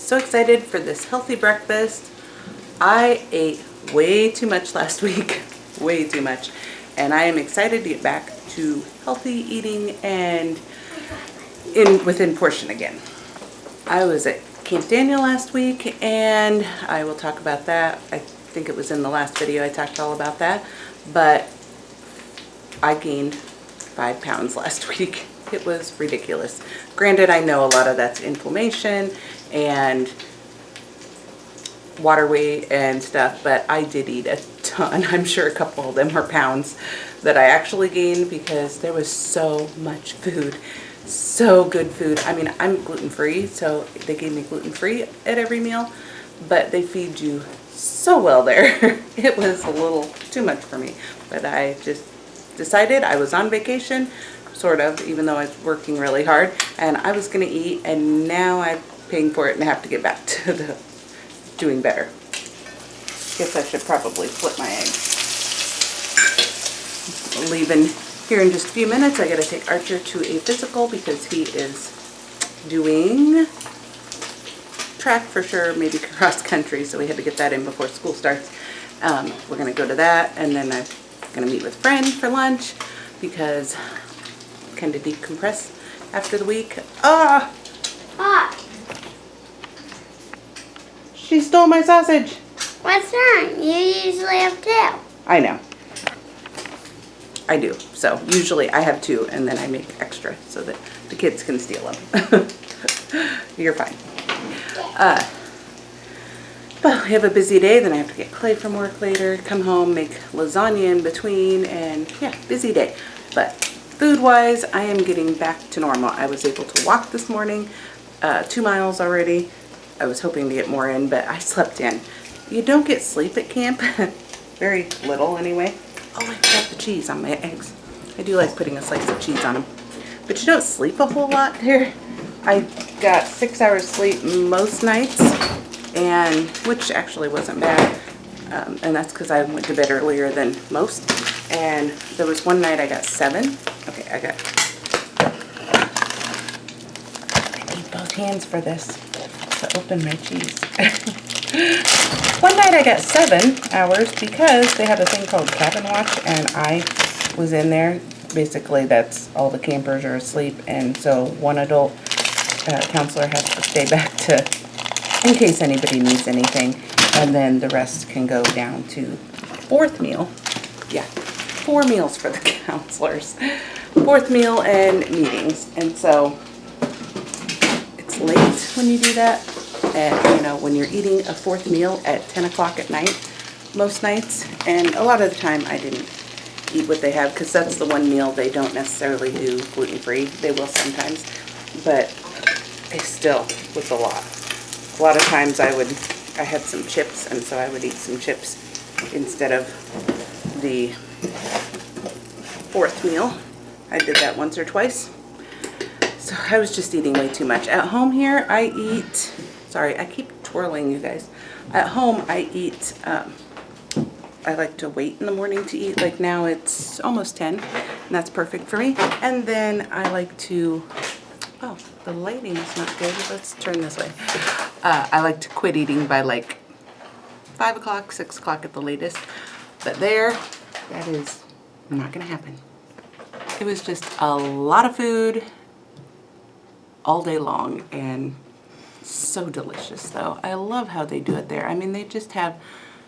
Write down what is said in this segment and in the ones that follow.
so excited for this healthy breakfast. I ate way too much last week, way too much. And I am excited to get back to healthy eating and within portion again. I was at Camp Daniel last week, and I will talk about that. I think it was in the last video I talked all about that, but I gained 5 pounds last week. It was ridiculous. Granted, I know a lot of that's inflammation and water weight and stuff, but I did eat a ton. I'm sure a couple of them are pounds that I actually gained because there was so much food. So good food. I mean, I'm gluten-free, so they gave me gluten-free at every meal, but they feed you so well there. It was a little too much for me, but I just decided I was on vacation, sort of, even though I was working really hard, and I was going to eat, and now I'm paying for it and I have to get back to the doing better. Guess I should probably flip my eggs. I'm leaving here in just a few minutes. I got to take Archer to a physical because he is doing track for sure, maybe cross country, so we had to get that in before school starts. We're going to go to that, and then I'm going to meet with a friend for lunch because I kind of decompress after the week. Ah! She stole my sausage. What's wrong? You usually have 2. I know. I do. So usually I have 2 and then I make extra so that the kids can steal them. You're fine. Well, I have a busy day. Then I have to get Clay from work later, come home, make lasagna in between, and yeah, busy day. But food-wise, I am getting back to normal. I was able to walk this morning, 2 miles already. I was hoping to get more in, but I slept in. You don't get sleep at camp. Very little anyway. Oh, I got the cheese on my eggs. I do like putting a slice of cheese on them. But you don't sleep a whole lot here. I got 6 hours sleep most nights, and which actually wasn't bad. And that's because I went to bed earlier than most. And there was one night I got 7. Okay, I need both hands for this to open my cheese. One night I got 7 hours because they have a thing called cabin watch, and I was in there. Basically, that's all the campers are asleep, and so one adult counselor has to stay back in case anybody needs anything, and then the rest can go down to 4th meal. Yeah, 4 meals for the counselors. 4th meal and meetings, and so it's late when you do that. And, you know, when you're eating a 4th meal at 10 o'clock at night, most nights, and a lot of the time I didn't eat what they have because that's the one meal they don't necessarily do gluten-free. They will sometimes, but it still was a lot. A lot of times I had some chips, and so I would eat some chips instead of the 4th meal. I did that once or twice. So I was just eating way too much. At home here, I eat... Sorry, I keep twirling, you guys. At home, I eat, I like to wait in the morning to eat. Like now it's almost 10, and that's perfect for me. And then I like to, oh, the lighting is not good. Let's turn this way. I like to quit eating by like 5 o'clock, 6 o'clock at the latest. But that is not going to happen. It was just a lot of food all day long, and so delicious though. I love how they do it there. I mean, they just have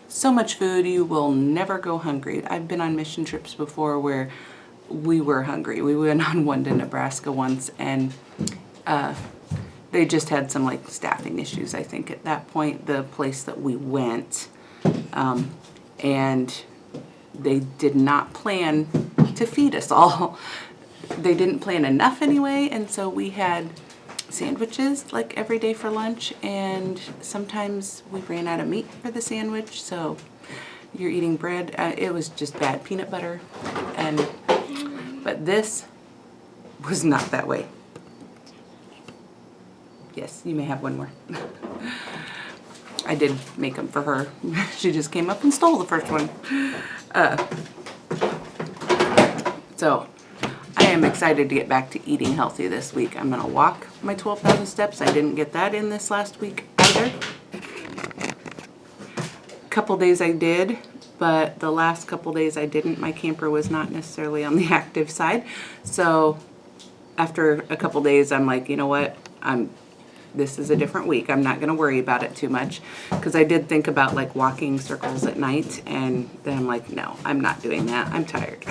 so much food, you will never go hungry. I've been on mission trips before where we were hungry. We went on one to Nebraska once, and they just had some like staffing issues, I think, at that point, the place that we went. And they did not plan to feed us all. They didn't plan enough anyway, and so we had sandwiches like every day for lunch, and sometimes we ran out of meat for the sandwich, so you're eating bread. It was just bad peanut butter, but this was not that way. Yes, you may have one more. I did make them for her. She just came up and stole the first one. So I am excited to get back to eating healthy this week. I'm going to walk my 12,000 steps. I didn't get that in this last week. I either. A couple days I did, but the last couple days I didn't. My camper was not necessarily on the active side. So after a couple days, I'm like, you know what? This is a different week. I'm not going to worry about it too much, because I did think about like walking circles at night, and then I'm like, no, I'm not doing that. I'm tired.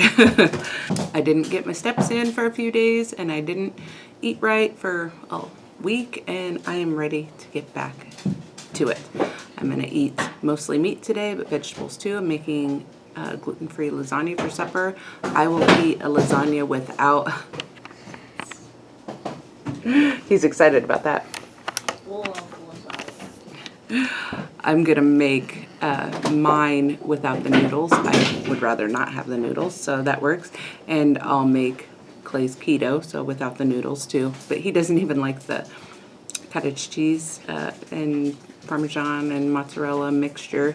I didn't get my steps in for a few days, and I didn't eat right for a week, and I am ready to get back to it. I'm going to eat mostly meat today, but vegetables too. I'm making gluten-free lasagna for supper. I will eat a lasagna without... He's excited about that. I'm gonna make mine without the noodles. I would rather not have the noodles, so that works. And I'll make Clay's keto, so without the noodles too. But he doesn't even like the cottage cheese and Parmesan and mozzarella mixture.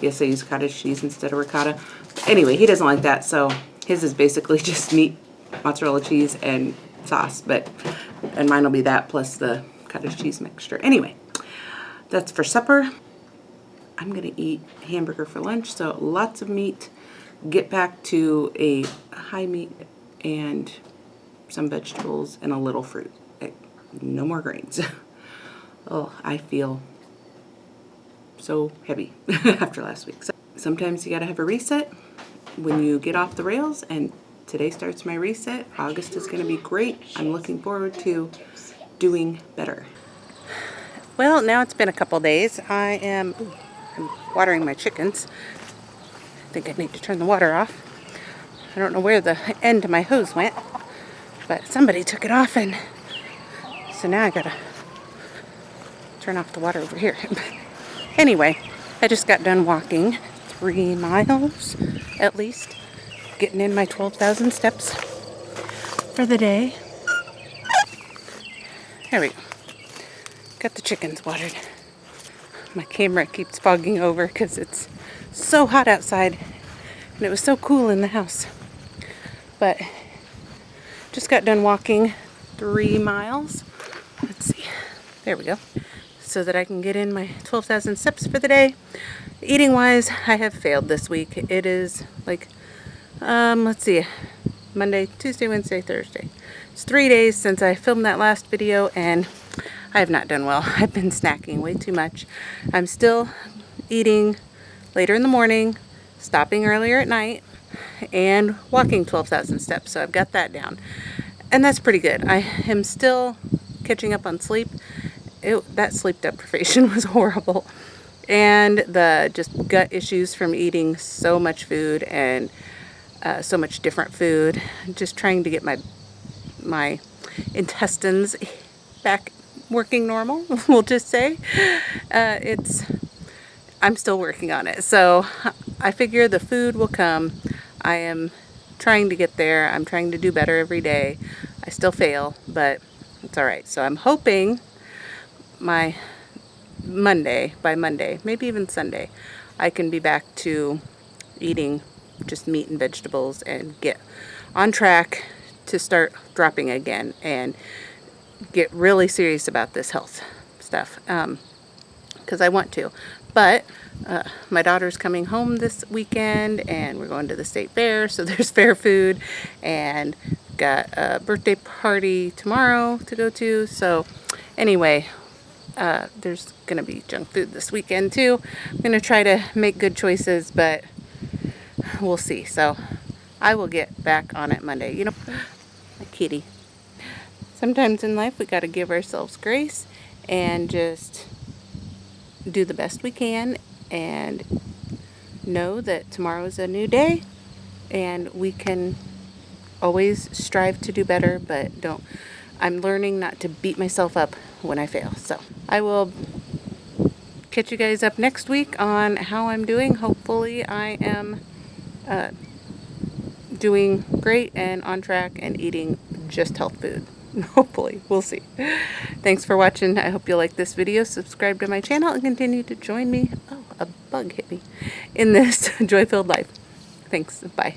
Yes, I use cottage cheese instead of ricotta. Anyway, he doesn't like that, so his is basically just meat, mozzarella cheese, and sauce. And mine will be that plus the cottage cheese mixture. Anyway, that's for supper. I'm gonna eat hamburger for lunch, so lots of meat. Get back to a high meat and some vegetables and a little fruit. No more grains. Oh, I feel so heavy after last week. So sometimes you gotta have a reset when you get off the rails, and today starts my reset. August is gonna be great. I'm looking forward to doing better. Well, now it's been a couple days. I'm watering my chickens. I think I need to turn the water off. I don't know where the end of my hose went, but somebody took it off, and so now I gotta turn off the water over here. Anyway, I just got done walking 3 miles at least, getting in my 12,000 steps for the day. There we go. Got the chickens watered. My camera keeps fogging over because it's so hot outside, and it was so cool in the house. But just got done walking 3 miles. Let's see. There we go. So that I can get in my 12,000 steps for the day. Eating wise, I have failed this week. It is like, let's see, Monday, Tuesday, Wednesday, Thursday. It's 3 days since I filmed that last video, and I have not done well. I've been snacking way too much. I'm still eating later in the morning, stopping earlier at night, and walking 12,000 steps. So I've got that down. And that's pretty good. I am still catching up on sleep. That sleep deprivation was horrible. And the just gut issues from eating so much food and so much different food. Just trying to get my intestines back working normal, we'll just say. I'm still working on it. So I figure the food will come. I am trying to get there. I'm trying to do better every day. I still fail, but it's all right. So I'm hoping by Monday, maybe even Sunday, I can be back to eating just meat and vegetables and get on track to start dropping again and get really serious about this health stuff, because I want to. But my daughter's coming home this weekend, and we're going to the state fair, so there's fair food, and got a birthday party tomorrow to go to. So anyway, there's gonna be junk food this weekend too. I'm gonna try to make good choices, but we'll see. So I will get back on it Monday. You know, my kitty. Sometimes in life we got to give ourselves grace and just do the best we can, and know that tomorrow is a new day, and we can always strive to do better, but I'm learning not to beat myself up when I fail. So I will catch you guys up next week on how I'm doing. Hopefully I am doing great and on track and eating just health food. Hopefully. We'll see. Thanks for watching. I hope you like this video. Subscribe to my channel and continue to join me. Oh, a bug hit me in this joy-filled life. Thanks. Bye.